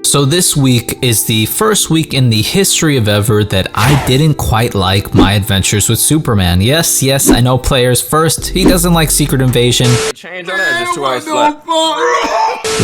So this week is the first week in the history of ever that I didn't quite like My Adventures with Superman. Yes, I know players. First, he doesn't like Secret Invasion. Change on that, just 2 hours left.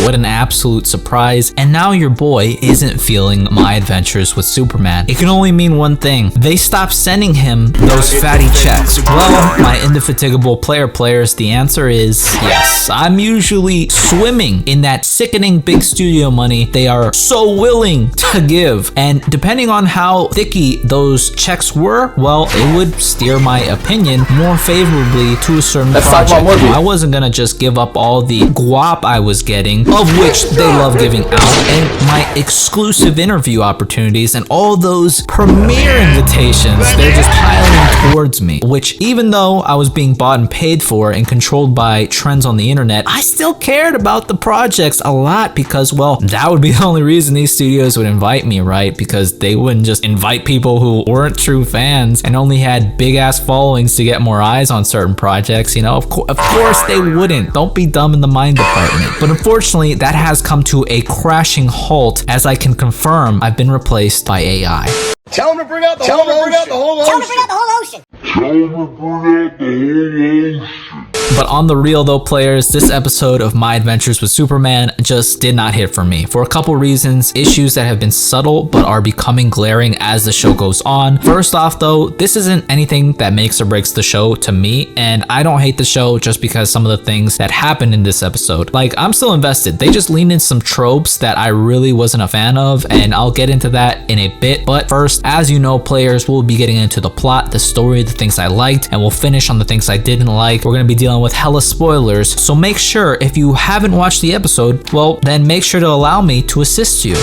What an absolute surprise. And now your boy isn't feeling My Adventures with Superman. It can only mean one thing. They stopped sending him those fatty checks. Well, my indefatigable players, the answer is yes. I'm usually swimming in that sickening big studio money they are so willing to give. And depending on how thicky those checks were, well, it would steer my opinion more favorably to a certain project. I wasn't gonna just give up all the guap I was getting, of which they love giving out, and my exclusive interview opportunities and all those premiere invitations. They're just piling towards me, which even though I was being bought and paid for and controlled by trends on the internet, I still cared about the projects a lot because, well, that would be the only reason these studios would invite me, right? Because they wouldn't just invite people who weren't true fans and only had big ass followings to get more eyes on certain projects, you know? Of course they wouldn't. Don't be dumb in the mind department. But unfortunately, that has come to a crashing halt as I can confirm I've been replaced by AI. Tell him to bring out the whole ocean. But on the real though, players, this episode of My Adventures with Superman just did not hit for me for a couple reasons, issues that have been subtle but are becoming glaring as the show goes on. First off though, this isn't anything that makes or breaks the show to me, and I don't hate the show just because some of the things that happened in this episode. Like, I'm still invested. They just leaned in some tropes that I really wasn't a fan of, and I'll get into that in a bit. But first, as you know, players, we'll be getting into the plot, the story, the things I liked, and we'll finish on the things I didn't like. We're gonna be dealing with hella spoilers, so make sure if you haven't watched the episode, well, then make sure to allow me to assist you.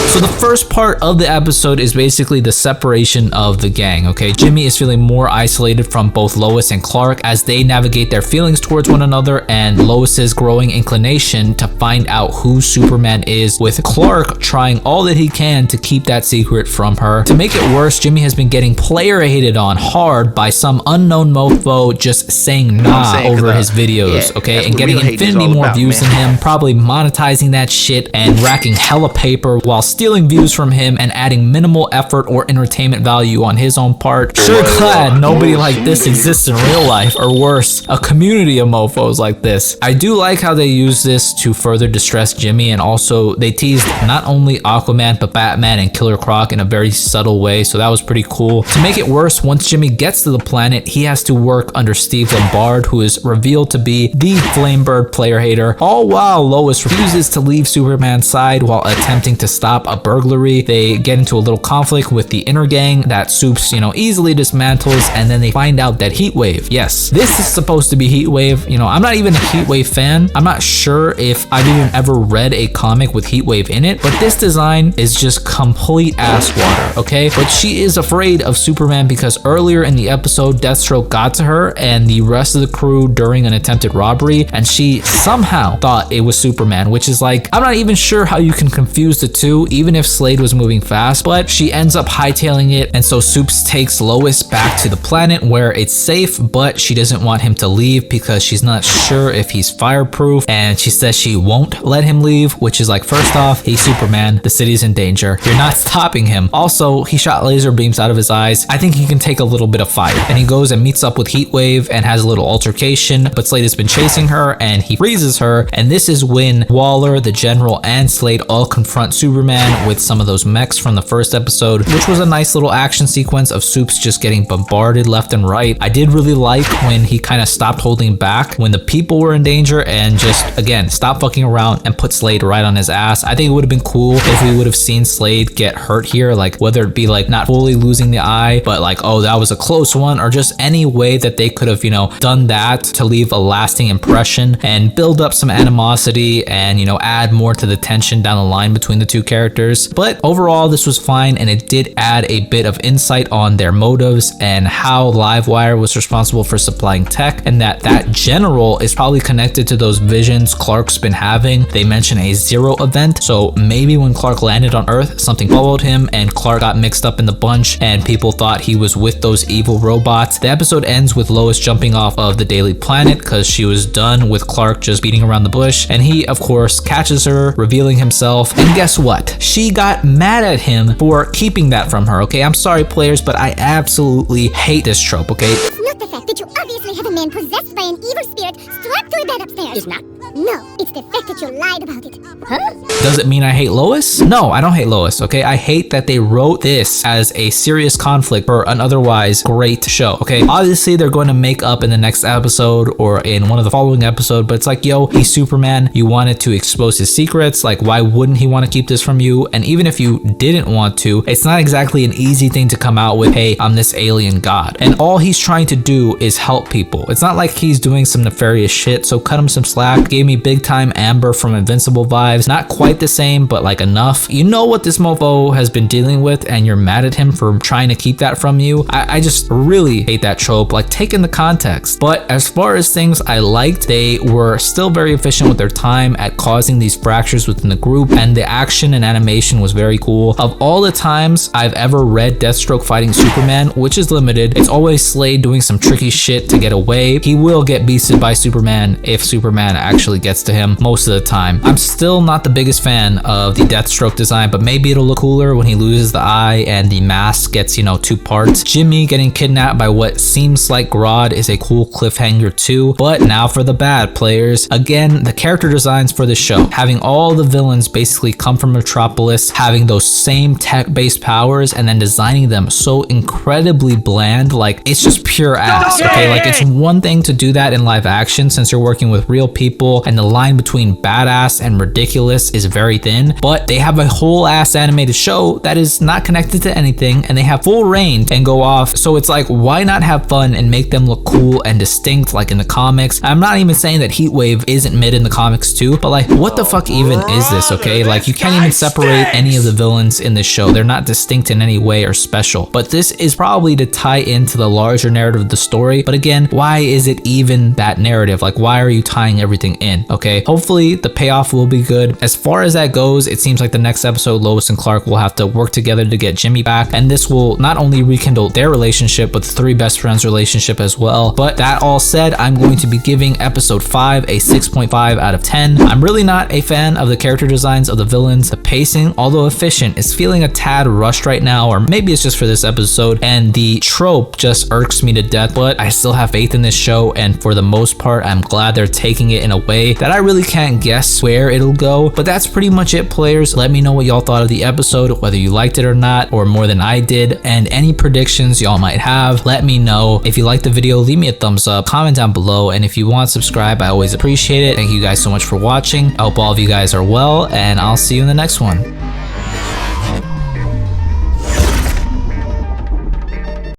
So the first part of the episode is basically the separation of the gang, okay? Jimmy is feeling more isolated from both Lois and Clark as they navigate their feelings towards one another, and Lois's growing inclination to find out who Superman is, with Clark trying all that he can to keep that secret from her. To make it worse, Jimmy has been getting player hated on hard by some unknown mofo just saying nah over his videos, okay? And getting infinity more views than him, probably monetizing that shit and racking hella paper while stealing views from him and adding minimal effort or entertainment value on his own part. Sure glad nobody like this exists in real life, or worse, a community of mofos like this. I do like how they use this to further distress Jimmy, and also they teased not only Aquaman but Batman and Killer Croc in a very subtle way, so that was pretty cool. To make it worse, once Jimmy gets to the planet, he has to work under Steve Lombard, who is revealed to be the Flamebird player hater, all while Lois refuses to leave Superman's side while attempting to stop a burglary. They get into a little conflict with the inner gang that Supes, easily dismantles, and then they find out that Heatwave, yes, this is supposed to be Heatwave. I'm not even a Heatwave fan. I'm not sure if I've even ever read a comic with Heatwave in it, but this design is just complete ass water, okay? But she is afraid of Superman because earlier in the episode, Deathstroke got to her and the rest of the crew during an attempted robbery, and she somehow thought it was Superman, which is like, I'm not even sure how you can confuse the two, even if Slade was moving fast, but she ends up hightailing it, and so Supes takes Lois back to the planet where it's safe, but she doesn't want him to leave because she's not sure if he's fireproof, and she says she won't let him leave, which is like, first off, he's Superman, the city's in danger, you're not stopping him. Also, he shot laser beams out of his eyes. I think he can take a little bit of fire, and he goes and meets up with Heatwave and has a little altercation, but Slade has been chasing her and he freezes her, and this is when Waller, the General, and Slade all confront Superman with some of those mechs from the first episode, which was a nice little action sequence of Supes just getting bombarded left and right. I did really like when he kind of stopped holding back when the people were in danger and just, again, stopped fucking around and put Slade right on his ass. I think it would have been cool if we would have seen Slade get hurt here, like whether it be like not fully losing the eye, but like, oh, that was a close one, or just any way that they could have, done that to leave a lasting impression and build up some animosity and, add more to the tension down the line between the two characters. characters. But overall, this was fine, and it did add a bit of insight on their motives and how Livewire was responsible for supplying tech, and that general is probably connected to those visions Clark's been having. They mention a Zero event, so maybe when Clark landed on Earth, something followed him and Clark got mixed up in the bunch and people thought he was with those evil robots. The episode ends with Lois jumping off of the Daily Planet because she was done with Clark just beating around the bush, and he of course catches her, revealing himself, and guess what? She got mad at him for keeping that from her, okay? I'm sorry players, but I absolutely hate this trope, okay? It's not the fact that you obviously have a man possessed by an evil spirit strapped to a bed upstairs. It's not? No, it's the fact that you lied about it. Huh? Does it mean I hate Lois? No, I don't hate Lois, okay? I hate that they wrote this as a serious conflict for an otherwise great show, okay? Obviously, they're going to make up in the next episode or in one of the following episodes, but it's like, yo, he's Superman. You wanted to expose his secrets. Like, why wouldn't he want to keep this from you? And even if you didn't want to, it's not exactly an easy thing to come out with, hey, I'm this alien god. And all he's trying to do is help people. It's not like he's doing some nefarious shit, so cut him some slack. Gave me big time Amber from Invincible vibes. Not quite the same, but like enough. You know what this mofo has been dealing with and you're mad at him for trying to keep that from you. I just really hate that trope, like take in the context. But as far as things I liked, they were still very efficient with their time at causing these fractures within the group, and the action and animation was very cool. Of all the times I've ever read Deathstroke fighting Superman, which is limited, it's always Slade doing some tricky shit to get away. He will get beasted by Superman if Superman actually gets to him most of the time. I'm still not the biggest fan of the Deathstroke design, but maybe it'll look cooler when he loses the eye and the mask gets, you know, 2 parts. Jimmy getting kidnapped by what seems like Grodd is a cool cliffhanger too. But now for the bad players. Again, the character designs for the show, having all the villains basically come from Metropolis, having those same tech-based powers, and then designing them so incredibly bland, like it's just pure ass, okay? Like it's one thing to do that in live action since you're working with real people and the line between badass and ridiculous is very thin, but they have a whole ass animated show that is not connected to anything and they have full range and go off. So it's like, why not have fun and make them look cool and distinct like in the comics? I'm not even saying that Heatwave isn't mid in the comics too, but like what the fuck even is this, okay? Like you can't even separate any of the villains in this show. They're not distinct in any way or special, but this is probably to tie into the larger narrative of the story. But again, why is it even that narrative? Like why are you tying everything in? Okay, hopefully the payoff will be good. As far as that goes, it seems like the next episode Lois and Clark will have to work together to get Jimmy back, and this will not only rekindle their relationship but the 3 best friends relationship as well. But that all said, I'm going to be giving episode 5 a 6.5 out of 10. I'm really not a fan of the character designs of the villains. The pacing, although efficient, is feeling a tad rushed right now, or maybe it's just for this episode, and the trope just irks me to death, but I still have faith in this show, and for the most part I'm glad they're taking it in a way that I really can't guess where it'll go. But that's pretty much it, players. Let me know what y'all thought of the episode, whether you liked it or not, or more than I did, and any predictions y'all might have, let me know. If you liked the video, leave me a thumbs up, comment down below, and if you want to subscribe, I always appreciate it. Thank you guys so much for watching. I hope all of you guys are well, and I'll see you in the next one.